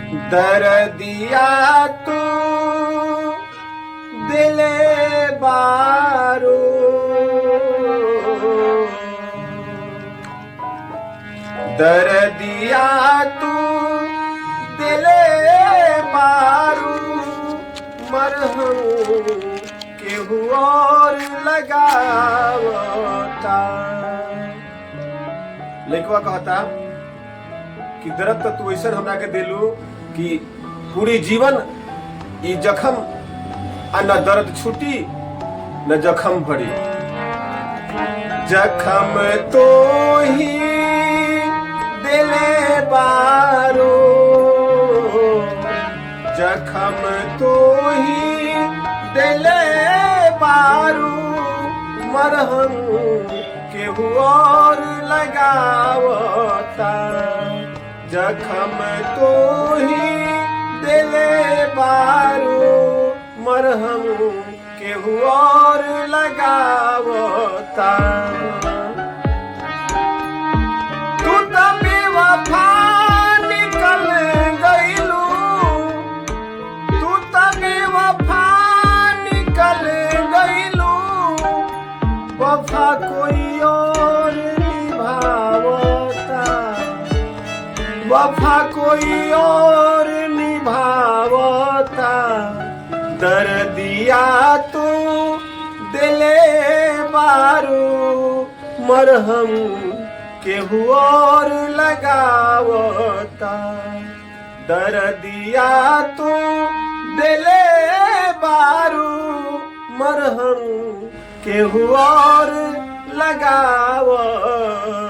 दर्दिया तू दिले बारू दर्दिया तू दिले बारू मरहम केहू और लगावता। लइकवा कहता कि दर्द तो तू ऐसा हमरा के दिलू कि पूरी जीवन ई जखम न दर्द छूटी न जखम भरी। जखम तो ही दिले बारो जखम तो ही दिले बारू मरहम केहू और लगावता। जखम तो ही दिले बारू मरहम केहू और लगावता। तू तो बेवफा निकल गइलू तू तो बेवफा निकल गइलू वफा कोई और निभावता। वफा कोई और निभावता। दर्दिया तू दिले बारू मरहम केहू और लगावता। दर्दिया तू दिले बारू मरहम केहू और लगावता।